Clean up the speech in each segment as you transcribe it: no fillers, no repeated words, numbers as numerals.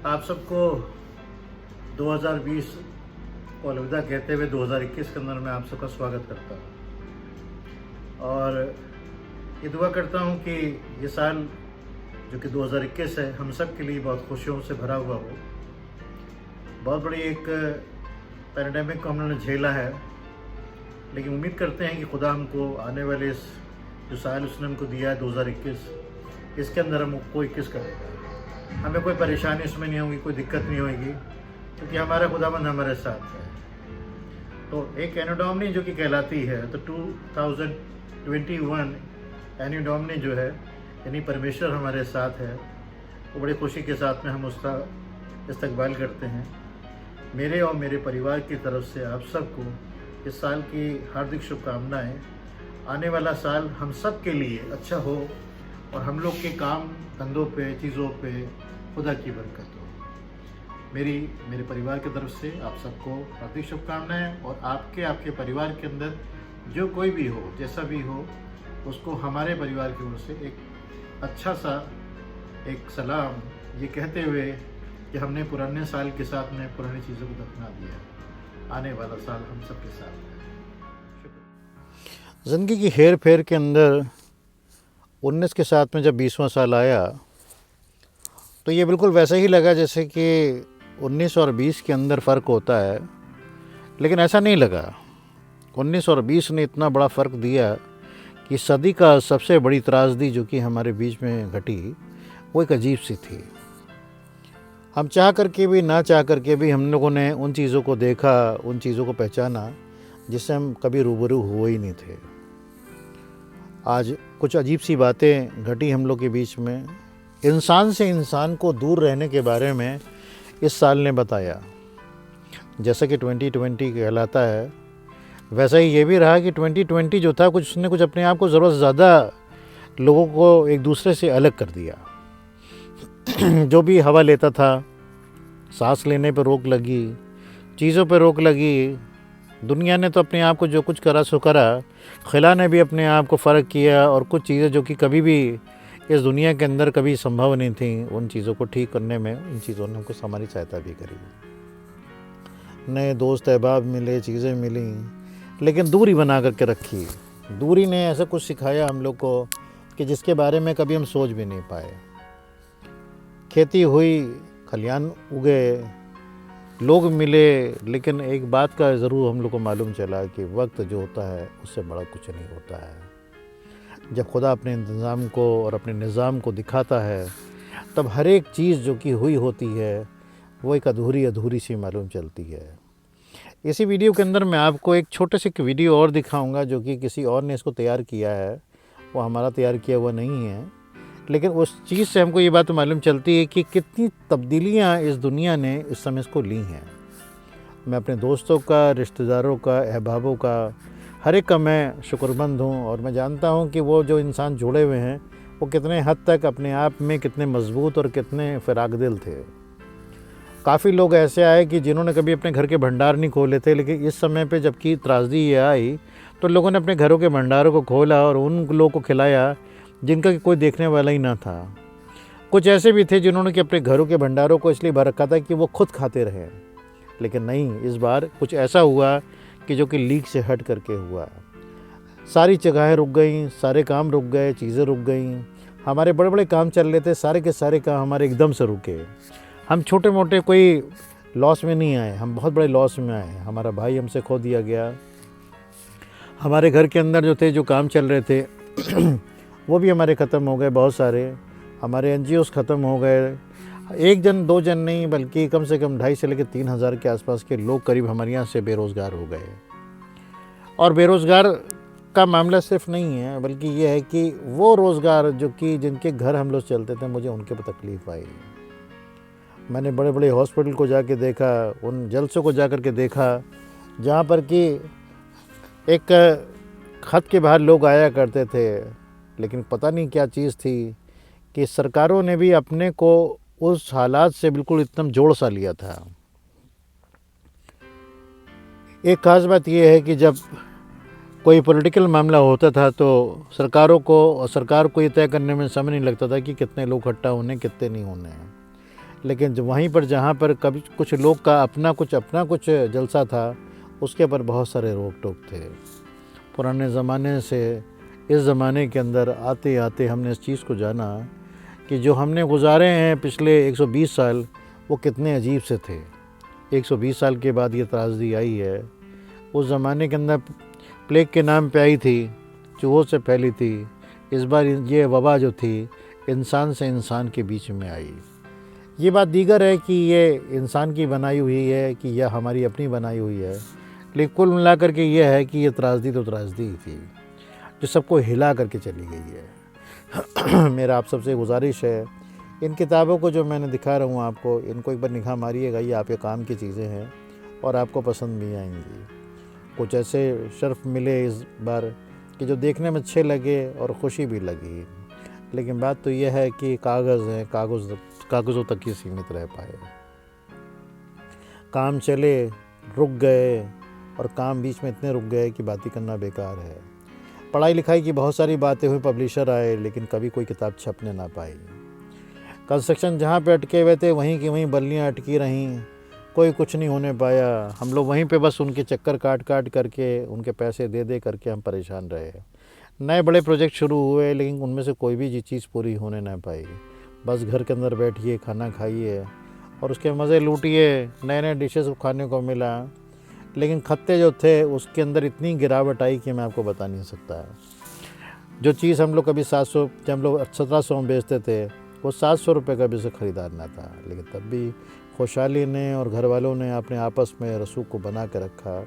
आप सबको 2020 को अलविदा कहते हुए 2021 के अंदर मैं आप सबका स्वागत करता हूँ और ये दुआ करता हूँ कि ये साल जो कि 2021 है हम सब के लिए बहुत खुशियों से भरा हुआ हो। बहुत बड़ी एक पैंडेमिक को हमने झेला है, लेकिन उम्मीद करते हैं कि खुदा हमको आने वाले इस जो साल उसने हमको दिया है 2021, इसके अंदर हमको 21 करेगा। हमें कोई परेशानी इसमें नहीं होगी, कोई दिक्कत नहीं होगी, क्योंकि हमारा खुदाबंद हमारे साथ है। तो एक एनो डोमिनी जो कि कहलाती है, तो 2021 एनो डोमिनी जो है यानी परमेश्वर हमारे साथ है, वो बड़ी खुशी के साथ में हम उसका इस्तकबाल करते हैं। मेरे और मेरे परिवार की तरफ से आप सबको इस साल की हार्दिक शुभकामनाएं। आने वाला साल हम सब के लिए अच्छा हो और हम लोग के काम धंधों पे, चीज़ों पे खुदा की बरकत हो। मेरे परिवार की तरफ से आप सबको हार्दिक शुभकामनाएं और आपके परिवार के अंदर जो कोई भी हो, जैसा भी हो, उसको हमारे परिवार की ओर से एक अच्छा सा एक सलाम, ये कहते हुए कि हमने पुराने साल के साथ में पुरानी चीज़ों को दफना दिया। आने वाला साल हम सब के साथ है। ज़िंदगी की हेर फेर के अंदर 19 के साथ में जब 20वां साल आया तो ये बिल्कुल वैसा ही लगा जैसे कि 19 और 20 के अंदर फ़र्क होता है, लेकिन ऐसा नहीं लगा। 19 और 20 ने इतना बड़ा फ़र्क दिया कि सदी का सबसे बड़ी त्रासदी जो कि हमारे बीच में घटी वो एक अजीब सी थी। हम चाह करके भी ना चाह करके भी हम लोगों ने उन चीज़ों को देखा, उन चीज़ों को पहचाना जिससे हम कभी रूबरू हुए ही नहीं थे। आज कुछ अजीब सी बातें घटी हम लोग के बीच में। इंसान से इंसान को दूर रहने के बारे में इस साल ने बताया। जैसा कि 2020 कहलाता है, वैसा ही ये भी रहा कि 2020 जो था उसने कुछ अपने आप को ज़रूरत ज़्यादा लोगों को एक दूसरे से अलग कर दिया। जो भी हवा लेता था, सांस लेने पर रोक लगी, चीज़ों पर रोक लगी। दुनिया ने तो अपने आप को जो कुछ करा सो करा। खिला ने भी अपने आप को फ़र्क किया और कुछ चीज़ें जो कि कभी भी इस दुनिया के अंदर कभी संभव नहीं थी, उन चीज़ों को ठीक करने में इन चीज़ों ने हमको हमारी सहायता भी करी। नए दोस्त अहबाब मिले, चीज़ें मिली, लेकिन दूरी बना करके रखी। दूरी ने ऐसा कुछ सिखाया हम लोग को कि जिसके बारे में कभी हम सोच भी नहीं पाए। खेती हुई, खलियान उगे, लोग मिले, लेकिन एक बात का ज़रूर हम लोग को मालूम चला कि वक्त जो होता है उससे बड़ा कुछ नहीं होता है। जब खुदा अपने इंतज़ाम को और अपने निज़ाम को दिखाता है, तब हर एक चीज़ जो कि हुई होती है वो एक अधूरी सी मालूम चलती है। इसी वीडियो के अंदर मैं आपको एक छोटे से वीडियो और दिखाऊंगा जो कि किसी और ने इसको तैयार किया है, वो हमारा तैयार किया हुआ नहीं है, लेकिन उस चीज़ से हमको ये बात मालूम चलती है कि कितनी तब्दीलियाँ इस दुनिया ने इस समय इसको ली हैं। मैं अपने दोस्तों का, रिश्तेदारों का, अहबाबों का, हर एक का मैं शुक्रमंद हूँ और मैं जानता हूँ कि वो जो इंसान जुड़े हुए हैं वो कितने हद तक अपने आप में कितने मजबूत और कितने फिराक दिल थे। काफ़ी लोग ऐसे आए कि जिन्होंने कभी अपने घर के भंडार नहीं खोले थे, लेकिन इस समय पे जबकि त्रासदी ये आई तो लोगों ने अपने घरों के भंडारों को खोला और उन लोगों को खिलाया जिनका कोई देखने वाला ही ना था। कुछ ऐसे भी थे जिन्होंने कि अपने घरों के भंडारों को इसलिए भर रखा था कि वो खुद खाते रहे, लेकिन नहीं, इस बार कुछ ऐसा हुआ कि जो कि लीक से हट करके हुआ। सारी जगहें रुक गई, सारे काम रुक गए, चीज़ें रुक गई। हमारे बड़े बड़े काम चल रहे थे, सारे के सारे काम हमारे एकदम से रुके। हम छोटे मोटे कोई लॉस में नहीं आए, हम बहुत बड़े लॉस में आए। हमारा भाई हमसे खो दिया गया। हमारे घर के अंदर जो थे, जो काम चल रहे थे वो भी हमारे ख़त्म हो गए। बहुत सारे हमारे NGOs ख़त्म हो गए। एक जन दो जन नहीं, बल्कि कम से कम 2,500 से लेकर 3,000 के आसपास के लोग करीब हमारे यहाँ से बेरोज़गार हो गए। और बेरोज़गार का मामला सिर्फ नहीं है, बल्कि ये है कि वो रोज़गार जो कि जिनके घर हम लोग चलते थे, मुझे उनके पर तकलीफ़ आई। मैंने बड़े बड़े हॉस्पिटल को जाके देखा, उन जलसों को जा कर के देखा जहाँ पर कि एक खत के बाहर लोग आया करते थे, लेकिन पता नहीं क्या चीज़ थी कि सरकारों ने भी अपने को उस हालात से बिल्कुल एकदम जोड़ सा लिया था। एक ख़ास बात यह है कि जब कोई पॉलिटिकल मामला होता था तो सरकारों को और सरकार को ये तय करने में समय नहीं लगता था कि कितने लोग इकट्ठा होने, कितने नहीं होने हैं। लेकिन वहीं पर जहाँ पर कभी कुछ लोग का अपना कुछ जलसा था, उसके ऊपर बहुत सारे रोक टोक थे। पुराने ज़माने से इस ज़माने के अंदर आते आते हमने इस चीज़ को जाना कि जो हमने गुजारे हैं पिछले 120 साल, वो कितने अजीब से थे। 120 साल के बाद ये त्रासदी आई है। उस ज़माने के अंदर प्लेग के नाम पे आई थी, चूहों से फैली थी। इस बार ये वबा जो थी इंसान से इंसान के बीच में आई। ये बात दीगर है कि ये इंसान की बनाई हुई है कि यह हमारी अपनी बनाई हुई है, लेकिन कुल मिलाकर के ये है कि ये त्रासदी तो त्रासदी ही थी जो सबको हिला करके चली गई है। मेरा आप सबसे गुजारिश है, इन किताबों को जो मैंने दिखा रहा हूँ आपको, इनको एक बार निगाह मारिएगा। ये आपके काम की चीज़ें हैं और आपको पसंद भी आएंगी। कुछ ऐसे शर्फ मिले इस बार कि जो देखने में अच्छे लगे और खुशी भी लगी, लेकिन बात तो यह है कि कागज़ हैं, कागज़ों तक ही सीमित रह पाए। काम चले, रुक गए, और काम बीच में इतने रुक गए कि बातें करना बेकार है। पढ़ाई लिखाई की बहुत सारी बातें हुई, पब्लिशर आए, लेकिन कभी कोई किताब छपने ना पाई। कंस्ट्रक्शन जहाँ पे अटके हुए थे वहीं की वहीं बल्लियाँ अटकी रहीं, कोई कुछ नहीं होने पाया। हम लोग वहीं पे बस उनके चक्कर काट करके, उनके पैसे दे करके हम परेशान रहे। नए बड़े प्रोजेक्ट शुरू हुए, लेकिन उनमें से कोई भी चीज़ पूरी होने ना पाई। बस घर के अंदर बैठिए, खाना खाइए और उसके मज़े लूटिए। नए नए डिशेस खाने को मिला, लेकिन खत्ते जो थे उसके अंदर इतनी गिरावट आई कि मैं आपको बता नहीं सकता। जो चीज़ हम लोग कभी 700, जब हम लोग 1700 में बेचते थे, वो 700 रुपये का भी उसे ख़रीदार ना था। लेकिन तब भी खुशहाली ने और घर वालों ने अपने आपस में रसूख को बना के रखा।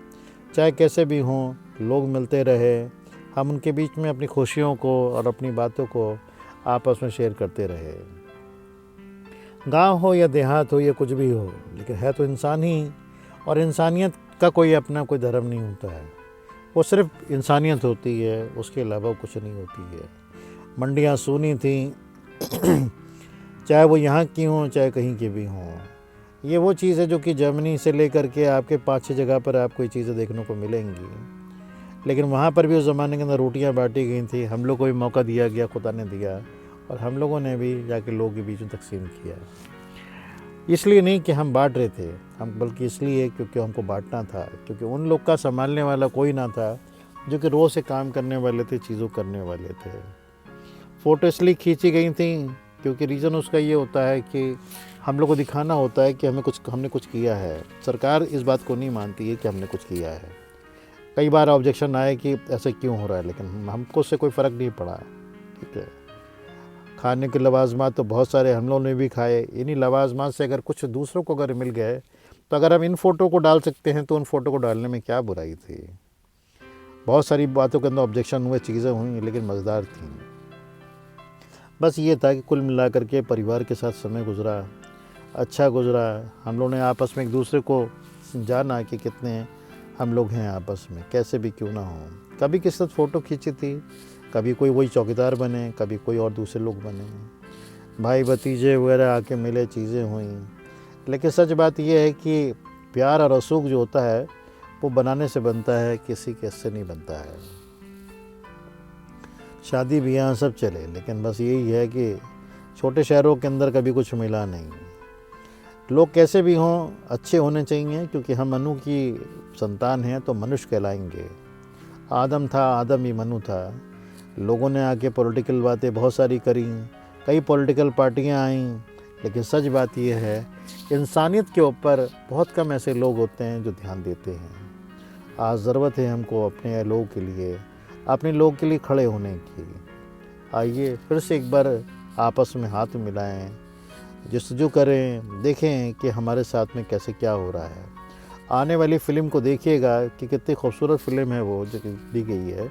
चाहे कैसे भी हों, लोग मिलते रहे, हम उनके बीच में अपनी खुशियों को और अपनी बातों को आपस में शेयर करते रहे। गांव हो या देहात हो या कुछ भी हो, लेकिन है तो इंसान ही, और इंसानियत का कोई अपना कोई धर्म नहीं होता है। वो सिर्फ इंसानियत होती है, उसके अलावा कुछ नहीं होती है। मंडियाँ सूनी थीं, चाहे वो यहाँ की हों चाहे कहीं की भी हों। ये वो चीज़ है जो कि जर्मनी से लेकर के आपके 5-6 जगह पर आपको ये चीज़ें देखने को मिलेंगी। लेकिन वहाँ पर भी उस ज़माने के अंदर रोटियाँ बांटी गई थी। हम लोग को भी मौका दिया गया, खुदा ने दिया, और हम लोगों ने भी जाके लोगों के बीच में तकसीम किया। इसलिए नहीं कि हम बांट रहे थे, हम बल्कि इसलिए क्योंकि हमको बांटना था, क्योंकि उन लोग का संभालने वाला कोई ना था जो कि रोज़ से काम करने वाले थे, चीज़ों करने वाले थे। फ़ोटो इसलिए खींची गई थी क्योंकि रीज़न उसका ये होता है कि हम लोग को दिखाना होता है कि हमने कुछ किया है। सरकार इस बात को नहीं मानती है कि हमने कुछ किया है। कई बार ऑब्जेक्शन आए कि ऐसे क्यों हो रहा है, लेकिन हमको उससे कोई फ़र्क नहीं पड़ा। ठीक है, खाने के लवाजमात तो बहुत सारे हम लोगों ने भी खाए। इन्हीं लवाजमात से अगर कुछ दूसरों को अगर मिल गए, तो अगर हम इन फ़ोटो को डाल सकते हैं तो उन फ़ोटो को डालने में क्या बुराई थी। बहुत सारी बातों के अंदर ऑब्जेक्शन हुए, चीज़ें हुई, लेकिन मज़ेदार थी। बस ये था कि कुल मिलाकर के परिवार के साथ समय गुजरा, अच्छा गुजरा। हम लोगों ने आपस में एक दूसरे को जाना कि कितने हम लोग हैं आपस में, कैसे भी क्यों ना हो। कभी किसी साथ फ़ोटो खींची थी, कभी कोई वही चौकीदार बने, कभी कोई और दूसरे लोग बने, भाई भतीजे वगैरह आके मिले, चीज़ें हुई। लेकिन सच बात यह है कि प्यार और रसूख जो होता है वो बनाने से बनता है, किसी के से नहीं बनता है। शादी ब्याह सब चले, लेकिन बस यही है कि छोटे शहरों के अंदर कभी कुछ मिला नहीं। लोग कैसे भी हों, अच्छे होने चाहिए, क्योंकि हम मनु की संतान हैं तो मनुष्य कहलाएंगे। आदम था, आदम ही मनु था। लोगों ने आके पॉलिटिकल बातें बहुत सारी करी, कई पॉलिटिकल पार्टियां आईं, लेकिन सच बात यह है इंसानियत के ऊपर बहुत कम ऐसे लोग होते हैं जो ध्यान देते हैं। आज ज़रूरत है हमको अपने लोगों के लिए, अपने लोग के लिए खड़े होने की। आइए फिर से एक बार आपस में हाथ मिलाएं, जस्तजू करें, देखें कि हमारे साथ में कैसे क्या हो रहा है। आने वाली फ़िल्म को देखिएगा कि कितनी खूबसूरत फ़िल्म है वो जो दी गई है,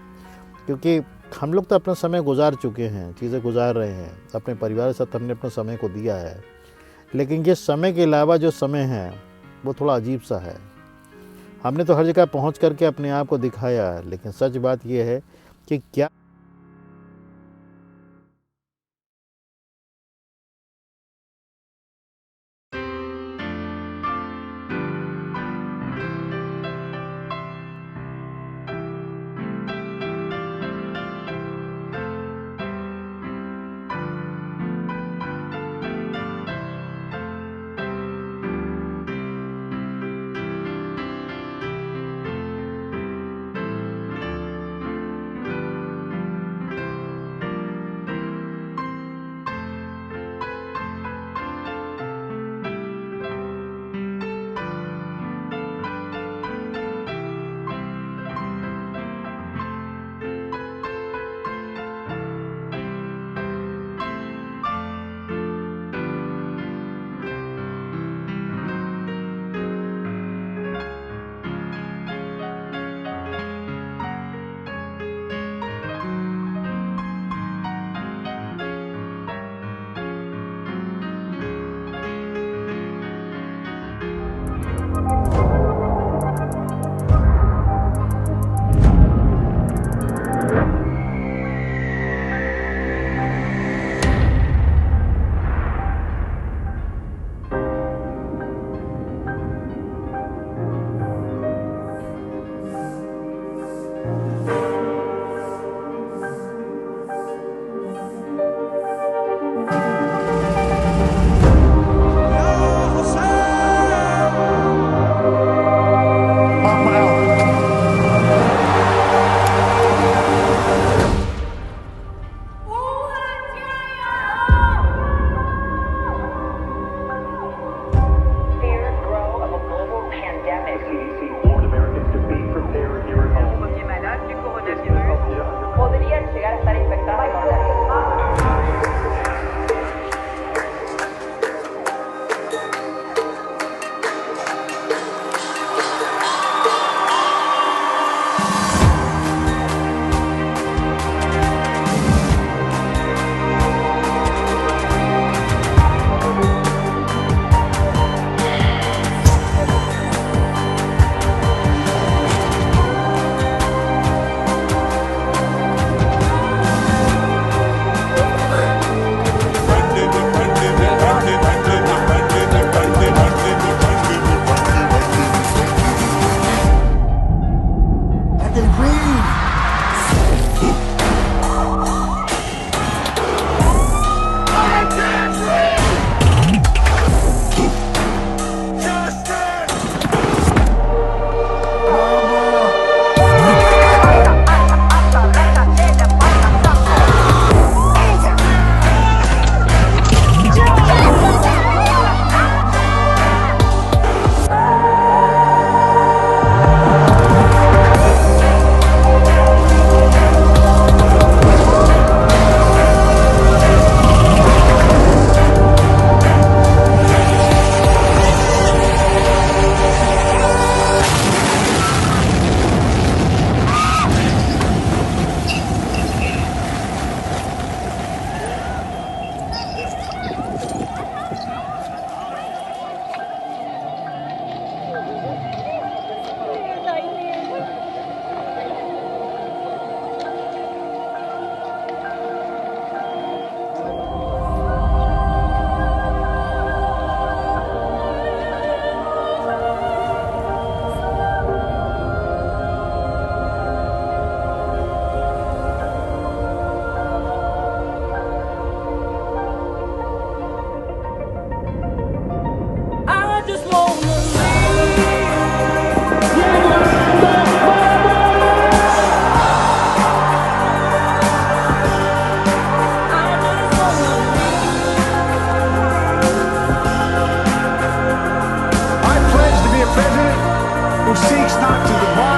क्योंकि हम लोग तो अपना समय गुजार चुके हैं, चीज़ें गुजार रहे हैं, अपने परिवार के साथ हमने अपने समय को दिया है। लेकिन ये समय के अलावा जो समय है वो थोड़ा अजीब सा है। हमने तो हर जगह पहुंच करके अपने आप को दिखाया, लेकिन सच बात यह है कि क्या I just wanna I pledge to be a president who seeks not to divide